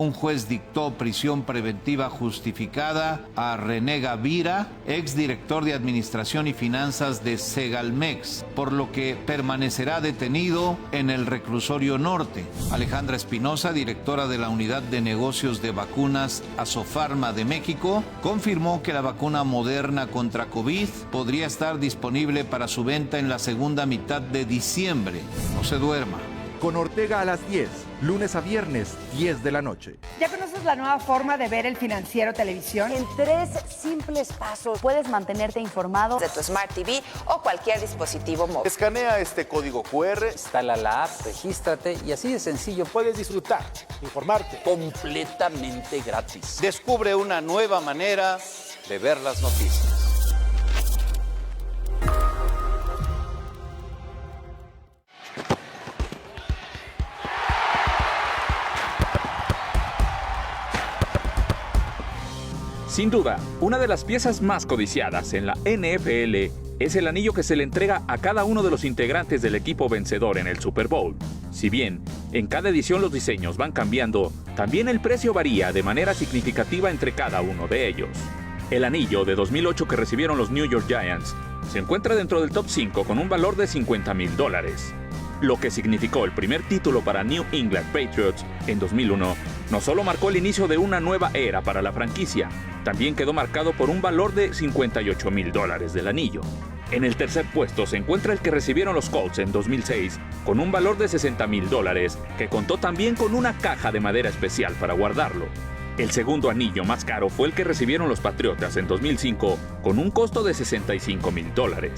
Un juez dictó prisión preventiva justificada a René Gavira, exdirector de Administración y Finanzas de Segalmex, por lo que permanecerá detenido en el reclusorio norte. Alejandra Espinosa, directora de la Unidad de Negocios de Vacunas Asofarma de México, confirmó que la vacuna Moderna contra COVID podría estar disponible para su venta en la segunda mitad de diciembre. No se duerma. Con Ortega a las 10, lunes a viernes, 10 de la noche. ¿Ya conoces la nueva forma de ver El Financiero Televisión? En 3 simples pasos puedes mantenerte informado de tu Smart TV o cualquier dispositivo móvil. Escanea este código QR, instala la app, regístrate y así de sencillo puedes disfrutar, informarte. Completamente gratis. Descubre una nueva manera de ver las noticias. Sin duda, una de las piezas más codiciadas en la NFL es el anillo que se le entrega a cada uno de los integrantes del equipo vencedor en el Super Bowl. Si bien en cada edición los diseños van cambiando, también el precio varía de manera significativa entre cada uno de ellos. El anillo de 2008 que recibieron los New York Giants se encuentra dentro del top 5 con un valor de $50,000. Lo que significó el primer título para New England Patriots en 2001, no solo marcó el inicio de una nueva era para la franquicia, también quedó marcado por un valor de $58,000 del anillo. En el tercer puesto se encuentra el que recibieron los Colts en 2006, con un valor de $60,000, que contó también con una caja de madera especial para guardarlo. El segundo anillo más caro fue el que recibieron los Patriotas en 2005, con un costo de $65,000.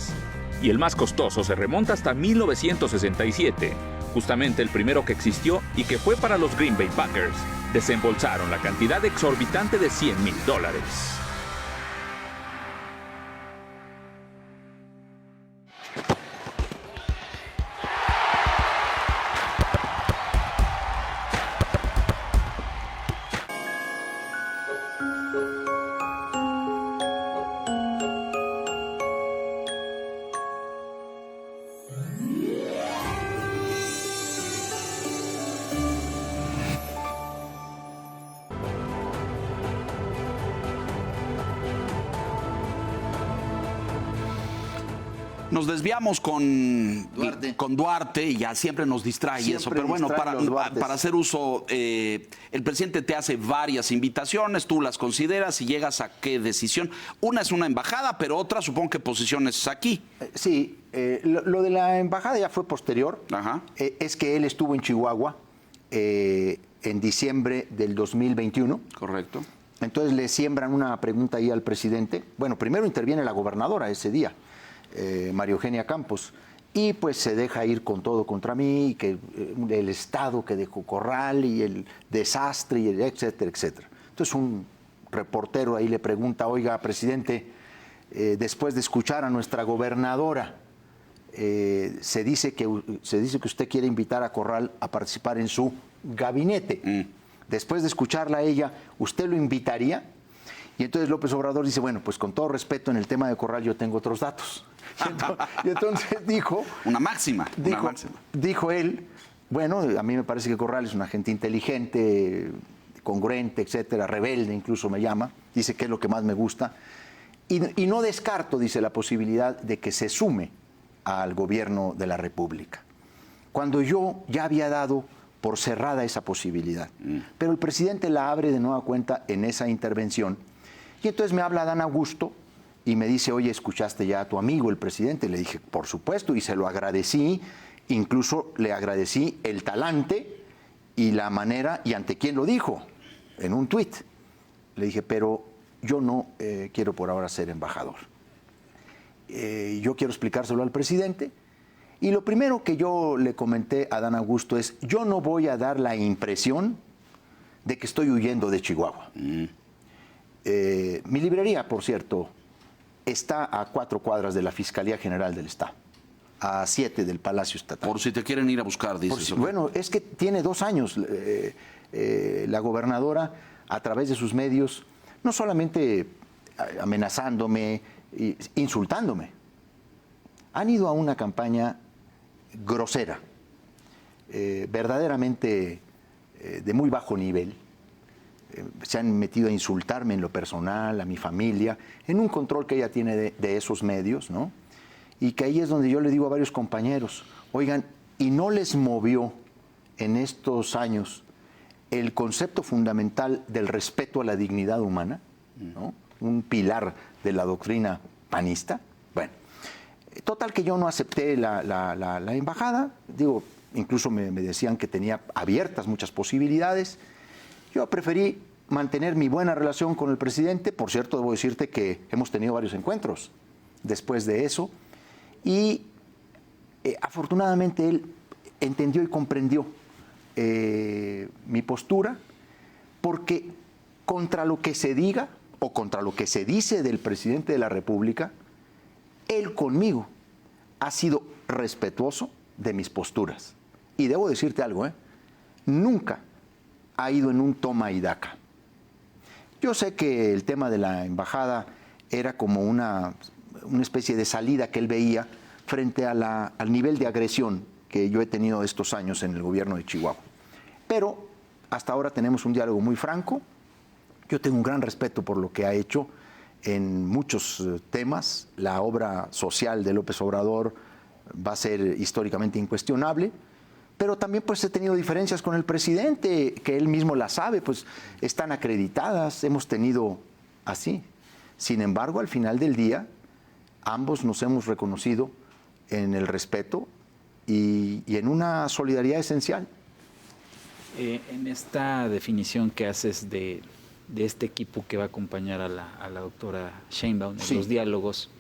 Y el más costoso se remonta hasta 1967, justamente el primero que existió y que fue para los Green Bay Packers. Desembolsaron la cantidad exorbitante de $100,000. Nos desviamos con Duarte y ya siempre nos distrae Siempre eso. Pero bueno, para hacer uso, el presidente te hace varias invitaciones, tú las consideras y llegas a qué decisión. Una es una embajada, pero otra supongo que posiciones aquí. Sí, lo de la embajada ya fue posterior. Ajá. Es que él estuvo en Chihuahua en diciembre del 2021. Correcto. Entonces le siembran una pregunta ahí al presidente. Bueno, primero interviene la gobernadora ese día, María Eugenia Campos, y pues se deja ir con todo contra mí, que el estado que dejó Corral y el desastre, y el etcétera, etcétera. Entonces un reportero ahí le pregunta, oiga, presidente, después de escuchar a nuestra gobernadora, se dice que usted quiere invitar a Corral a participar en su gabinete. Después de escucharla a ella, ¿usted lo invitaría? Y entonces López Obrador dice, bueno, pues con todo respeto, en el tema de Corral yo tengo otros datos. Y entonces dijo... Una máxima. Dijo él, bueno, a mí me parece que Corral es una gente inteligente, congruente, etcétera, rebelde incluso me llama, dice que es lo que más me gusta. Y no descarto, dice, la posibilidad de que se sume al gobierno de la República. Cuando yo ya había dado por cerrada esa posibilidad. Pero el presidente la abre de nueva cuenta en esa intervención. Y entonces me habla Adán Augusto y me dice, oye, ¿escuchaste ya a tu amigo, el presidente? Le dije, por supuesto, y se lo agradecí. Incluso le agradecí el talante y la manera, y ante quién lo dijo, en un tuit. Le dije, pero yo no quiero por ahora ser embajador. Yo quiero explicárselo al presidente. Y lo primero que yo le comenté a Adán Augusto es, yo no voy a dar la impresión de que estoy huyendo de Chihuahua. Mi librería, por cierto, está a 4 cuadras de la Fiscalía General del Estado, a 7 del Palacio Estatal. Por si te quieren ir a buscar, dices. Bueno, es que tiene 2 años la gobernadora, a través de sus medios, no solamente amenazándome, insultándome. Han ido a una campaña grosera, verdaderamente de muy bajo nivel. Se han metido a insultarme en lo personal, a mi familia, en un control que ella tiene de esos medios, ¿no? Y que ahí es donde yo le digo a varios compañeros, oigan, ¿y no les movió en estos años el concepto fundamental del respeto a la dignidad humana, ¿no? Un pilar de la doctrina panista? Bueno, total que yo no acepté la embajada, digo, incluso me decían que tenía abiertas muchas posibilidades. Yo preferí mantener mi buena relación con el presidente. Por cierto, debo decirte que hemos tenido varios encuentros después de eso. Y afortunadamente él entendió y comprendió mi postura, porque contra lo que se diga o contra lo que se dice del presidente de la República, él conmigo ha sido respetuoso de mis posturas. Y debo decirte algo, nunca ha ido en un toma y daca. Yo sé que el tema de la embajada era como una especie de salida que él veía frente a al nivel de agresión que yo he tenido estos años en el gobierno de Chihuahua. Pero hasta ahora tenemos un diálogo muy franco. Yo tengo un gran respeto por lo que ha hecho en muchos temas. La obra social de López Obrador va a ser históricamente incuestionable. Pero también pues he tenido diferencias con el presidente, que él mismo la sabe, pues están acreditadas, hemos tenido así. Sin embargo, al final del día, ambos nos hemos reconocido en el respeto y en una solidaridad esencial. En esta definición que haces de este equipo que va a acompañar a la doctora Sheinbaum en los diálogos,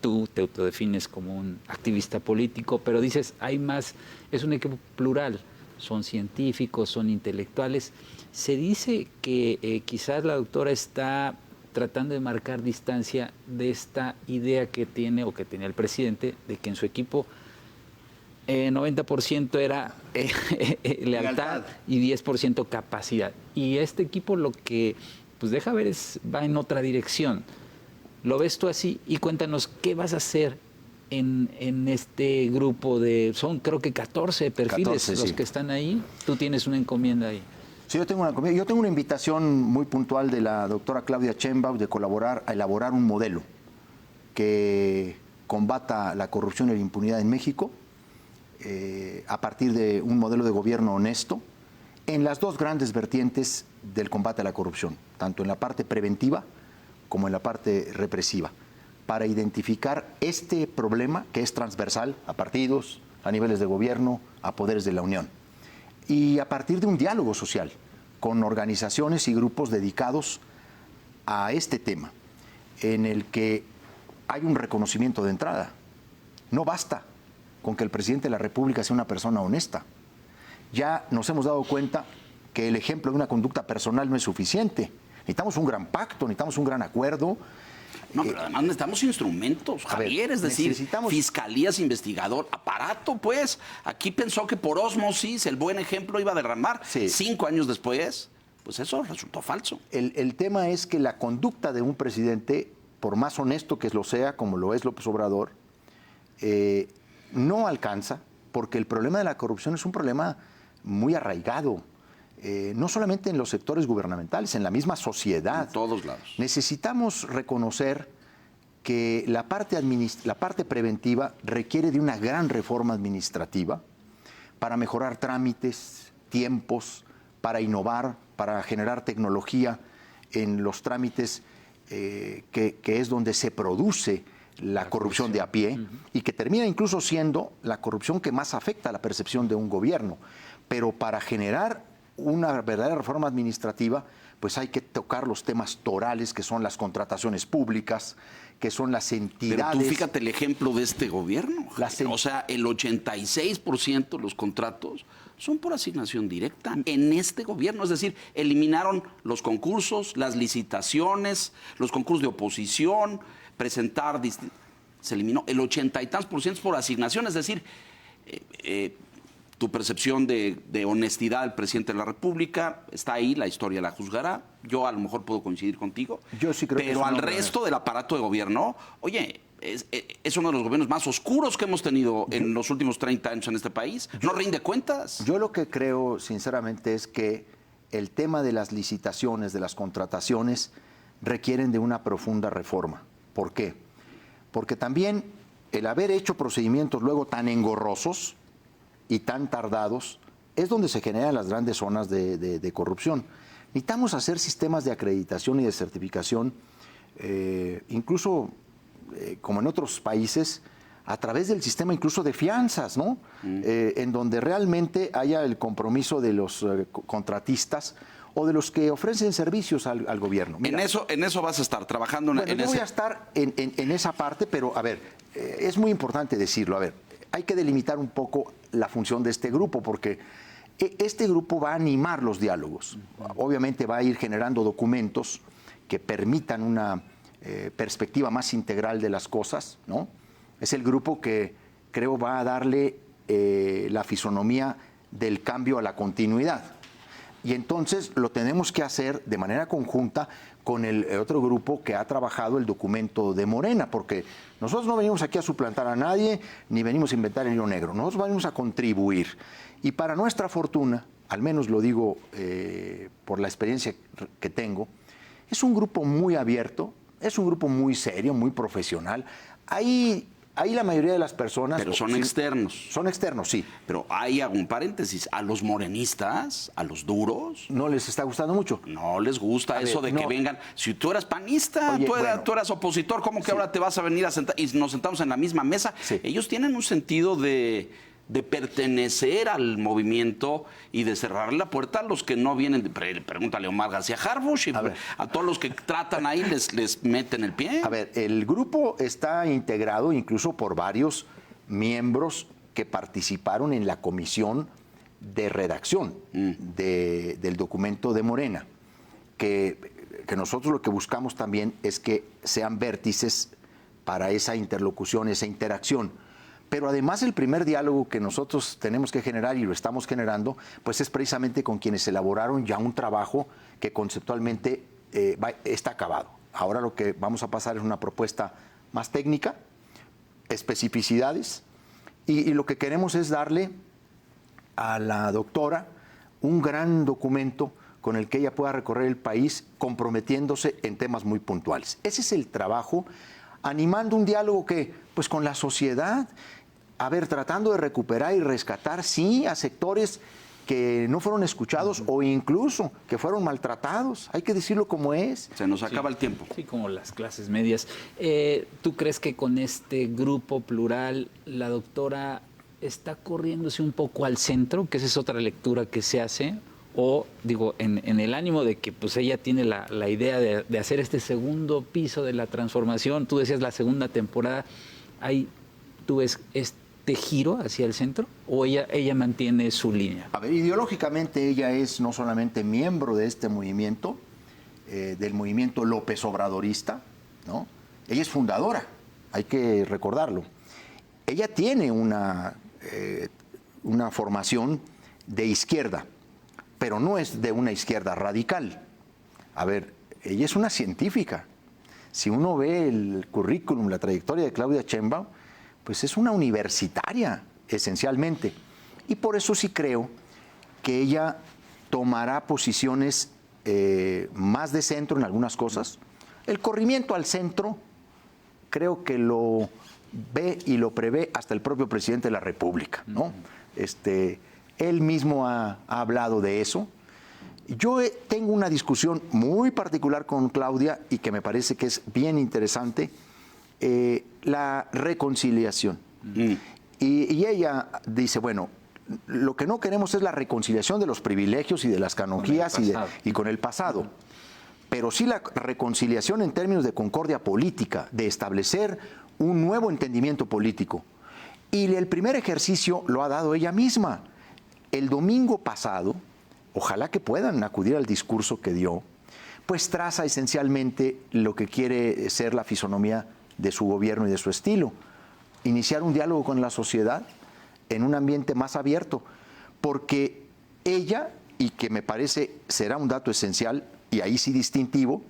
tú te autodefines como un activista político, pero dices, hay más, es un equipo plural, son científicos, son intelectuales. Se dice que quizás la doctora está tratando de marcar distancia de esta idea que tiene o que tenía el presidente, de que en su equipo 90% era lealtad y 10% capacidad. Y este equipo lo que pues deja ver va en otra dirección. ¿Lo ves tú así? Y cuéntanos, ¿qué vas a hacer en este grupo son creo que 14 perfiles los que están ahí? Tú tienes una encomienda ahí. Sí, yo tengo una invitación muy puntual de la doctora Claudia Sheinbaum de colaborar a elaborar un modelo que combata la corrupción y la impunidad en México a partir de un modelo de gobierno honesto en las dos grandes vertientes del combate a la corrupción, tanto en la parte preventiva como en la parte represiva, para identificar este problema que es transversal a partidos, a niveles de gobierno, a poderes de la Unión. Y a partir de un diálogo social con organizaciones y grupos dedicados a este tema, en el que hay un reconocimiento de entrada. No basta con que el presidente de la República sea una persona honesta. Ya nos hemos dado cuenta que el ejemplo de una conducta personal no es suficiente. Necesitamos un gran pacto, necesitamos un gran acuerdo. No, pero además necesitamos instrumentos, Javier, es decir, fiscalías, investigador, aparato, pues. Aquí pensó que por ósmosis el buen ejemplo iba a derramar. 5 años después, pues eso resultó falso. El tema es que la conducta de un presidente, por más honesto que lo sea, como lo es López Obrador, no alcanza, porque el problema de la corrupción es un problema muy arraigado. No solamente en los sectores gubernamentales, en la misma sociedad. En todos lados. Necesitamos reconocer que la parte preventiva requiere de una gran reforma administrativa para mejorar trámites, tiempos, para innovar, para generar tecnología en los trámites que es donde se produce la corrupción de a pie y que termina incluso siendo la corrupción que más afecta a la percepción de un gobierno. Pero para generar una verdadera reforma administrativa, pues hay que tocar los temas torales, que son las contrataciones públicas, que son las entidades. Pero tú fíjate el ejemplo de este gobierno. O sea, el 86% de los contratos son por asignación directa en este gobierno. Es decir, eliminaron los concursos, las licitaciones, los concursos de oposición, presentar... Se eliminó el 80 y tantos % por asignación. Es decir... tu percepción de honestidad del presidente de la República está ahí, la historia la juzgará. Yo a lo mejor puedo coincidir contigo. Yo sí creo pero al resto del aparato de gobierno, oye, es uno de los gobiernos más oscuros que hemos tenido en los últimos 30 años en este país. No rinde cuentas. Yo lo que creo, sinceramente, es que el tema de las licitaciones, de las contrataciones, requieren de una profunda reforma. ¿Por qué? Porque también el haber hecho procedimientos luego tan engorrosos y tan tardados, es donde se generan las grandes zonas de corrupción. Necesitamos hacer sistemas de acreditación y de certificación, incluso como en otros países, a través del sistema incluso de fianzas, ¿no? En donde realmente haya el compromiso de los contratistas o de los que ofrecen servicios al gobierno. Mira, en eso vas a estar trabajando. Yo voy a estar en esa parte, pero a ver, es muy importante decirlo, a ver, hay que delimitar un poco la función de este grupo, porque este grupo va a animar los diálogos. Obviamente va a ir generando documentos que permitan una perspectiva más integral de las cosas, ¿no? Es el grupo que creo va a darle la fisonomía del cambio a la continuidad. Y entonces lo tenemos que hacer de manera conjunta con el otro grupo que ha trabajado el documento de Morena, porque nosotros no venimos aquí a suplantar a nadie, ni venimos a inventar el hilo negro, nosotros venimos a contribuir. Y para nuestra fortuna, al menos lo digo por la experiencia que tengo, es un grupo muy abierto, es un grupo muy serio, muy profesional. Ahí la mayoría de las personas... Pero son externos. Son externos, sí. Pero hay un paréntesis. A los morenistas, a los duros... No les está gustando mucho. No les gusta eso de que vengan... Si tú eras panista, oye, tú eras opositor, ¿cómo que ahora te vas a venir a sentar y nos sentamos en la misma mesa? Sí. Ellos tienen un sentido de pertenecer al movimiento y de cerrar la puerta a los que no vienen. Pregúntale a Omar García Harfuch y a todos los que tratan ahí les meten el pie. A ver, el grupo está integrado incluso por varios miembros que participaron en la comisión de redacción del documento de Morena, que nosotros lo que buscamos también es que sean vértices para esa interlocución, esa interacción. Pero además el primer diálogo que nosotros tenemos que generar, y lo estamos generando, pues es precisamente con quienes elaboraron ya un trabajo que conceptualmente está acabado. Ahora lo que vamos a pasar es una propuesta más técnica, especificidades, y lo que queremos es darle a la doctora un gran documento con el que ella pueda recorrer el país comprometiéndose en temas muy puntuales. Ese es el trabajo animando un diálogo que, pues con la sociedad, a ver, tratando de recuperar y rescatar, sí, a sectores que no fueron escuchados o incluso que fueron maltratados. Hay que decirlo como es. Se nos acaba el tiempo. Sí, como las clases medias. ¿Tú crees que con este grupo plural la doctora está corriéndose un poco al centro? Que esa es otra lectura que se hace. O, digo, en el ánimo de que pues ella tiene la idea de hacer este segundo piso de la transformación. Tú decías la segunda temporada. ¿Tú ves este giro hacia el centro o ella mantiene su línea? A ver, ideológicamente ella es no solamente miembro de este movimiento, del movimiento López Obradorista, ¿no? Ella es fundadora, hay que recordarlo. Ella tiene una formación de izquierda, pero no es de una izquierda radical. A ver, ella es una científica. Si uno ve el currículum, la trayectoria de Claudia Sheinbaum, pues es una universitaria, esencialmente. Y por eso sí creo que ella tomará posiciones más de centro en algunas cosas. El corrimiento al centro creo que lo ve y lo prevé hasta el propio presidente de la República, ¿no? Él mismo ha hablado de eso. Yo tengo una discusión muy particular con Claudia y que me parece que es bien interesante, la reconciliación. Y ella dice, bueno, lo que no queremos es la reconciliación de los privilegios y de las canonjías y con el pasado, pero sí la reconciliación en términos de concordia política, de establecer un nuevo entendimiento político. Y el primer ejercicio lo ha dado ella misma. El domingo pasado, ojalá que puedan acudir al discurso que dio, pues traza esencialmente lo que quiere ser la fisonomía de su gobierno y de su estilo. Iniciar un diálogo con la sociedad en un ambiente más abierto, porque ella, y que me parece será un dato esencial, y ahí sí distintivo,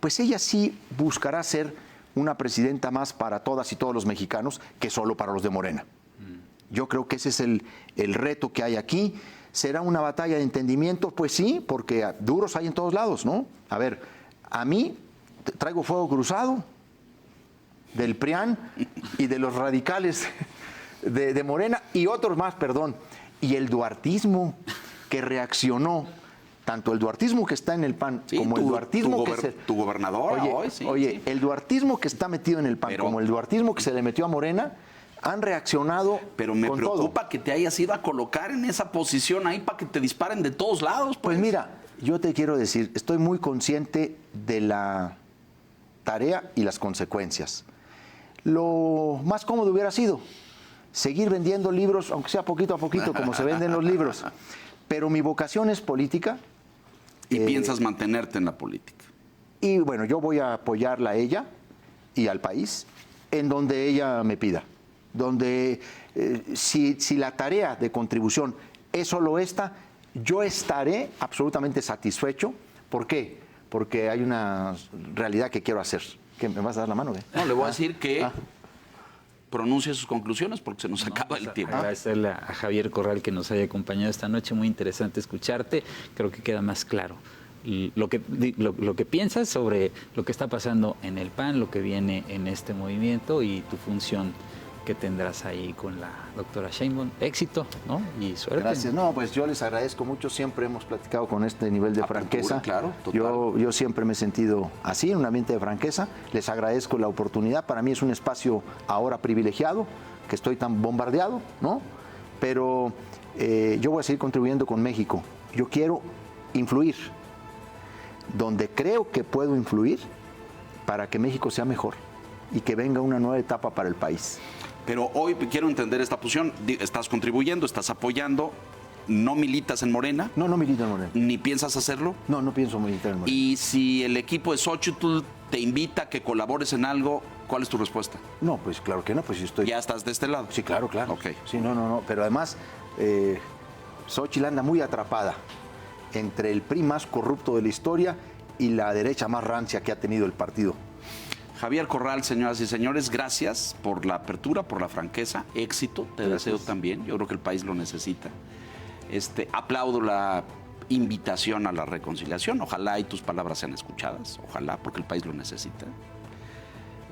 pues ella sí buscará ser una presidenta más para todas y todos los mexicanos que solo para los de Morena. Yo creo que ese es el reto que hay aquí. ¿Será una batalla de entendimiento? Pues sí, porque duros hay en todos lados, ¿no? A ver, a mí traigo fuego cruzado del PRIAN y de los radicales de Morena y otros más, perdón. Y el duartismo que reaccionó, tanto el duartismo que está en el PAN como el duartismo tu gobernador hoy, sí. El duartismo que está metido en el PAN como el duartismo que se le metió a Morena, han reaccionado. Pero me preocupa que te hayas ido a colocar en esa posición ahí para que te disparen de todos lados. Pues mira, yo te quiero decir, estoy muy consciente de la tarea y las consecuencias. Lo más cómodo hubiera sido seguir vendiendo libros, aunque sea poquito a poquito, como se venden los libros. Pero mi vocación es política. Y piensas mantenerte en la política. Y bueno, yo voy a apoyarla a ella y al país en donde ella me pida. Donde si la tarea de contribución es solo esta, yo estaré absolutamente satisfecho. ¿Por qué? Porque hay una realidad que quiero hacer. ¿Qué, me vas a dar la mano? No, le voy a decir que pronuncie sus conclusiones porque se nos acaba el tiempo. Agradecerle a Javier Corral que nos haya acompañado esta noche. Muy interesante escucharte. Creo que queda más claro lo que piensas sobre lo que está pasando en el PAN, lo que viene en este movimiento y tu función que tendrás ahí con la doctora Sheinbaum. Éxito, ¿no? Y suerte. Gracias. No, pues yo les agradezco mucho. Siempre hemos platicado con este nivel de franqueza. Claro, total. Yo siempre me he sentido así, en un ambiente de franqueza. Les agradezco la oportunidad. Para mí es un espacio ahora privilegiado, que estoy tan bombardeado, ¿no? Pero yo voy a seguir contribuyendo con México. Yo quiero influir donde creo que puedo influir para que México sea mejor y que venga una nueva etapa para el país. Pero hoy quiero entender esta posición. Estás contribuyendo, estás apoyando, ¿no militas en Morena? No, no milito en Morena. ¿Ni piensas hacerlo? No, no pienso militar en Morena. Y si el equipo de Xochitl te invita a que colabores en algo, ¿cuál es tu respuesta? No, pues claro que no, pues yo estoy... ¿Ya estás de este lado? Sí, claro, claro. Ok. Sí, no, pero además Xochitl anda muy atrapada entre el PRI más corrupto de la historia y la derecha más rancia que ha tenido el partido. Javier Corral, señoras y señores, gracias por la apertura, por la franqueza, éxito, te deseo también, yo creo que el país lo necesita. Aplaudo la invitación a la reconciliación, ojalá y tus palabras sean escuchadas, ojalá, porque el país lo necesita.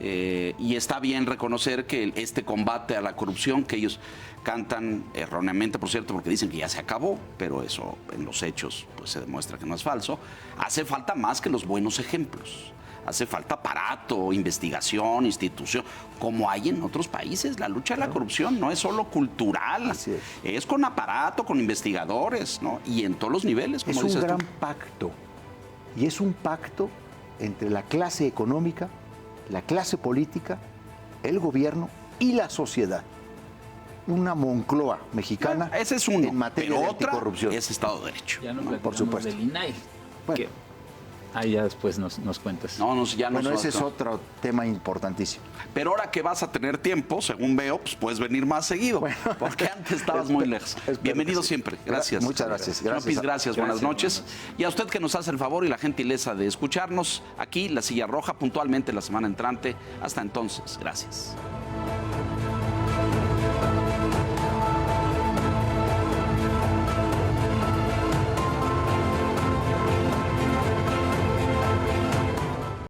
Y está bien reconocer que este combate a la corrupción, que ellos cantan erróneamente, por cierto, porque dicen que ya se acabó, pero eso en los hechos pues se demuestra que no es falso, hace falta más que los buenos ejemplos. Hace falta aparato, investigación, institución, como hay en otros países. La lucha a la corrupción no es solo cultural, es con aparato, con investigadores, ¿no? Y en todos los niveles, como dices tú. Es un gran pacto, y es un pacto entre la clase económica, la clase política, el gobierno y la sociedad. Una Moncloa mexicana ese es uno, en materia de anticorrupción. Es Estado de Derecho. Ya no, por supuesto. Del INAI. Bueno. Ahí ya después nos cuentas. Ese es otro tema importantísimo. Pero ahora que vas a tener tiempo, según veo, pues puedes venir más seguido, porque antes estabas muy lejos. Bienvenido siempre. Gracias. Muchas gracias. Gracias. Buenas noches. Y a usted que nos hace el favor y la gentileza de escucharnos aquí, La Silla Roja, puntualmente la semana entrante. Hasta entonces, gracias.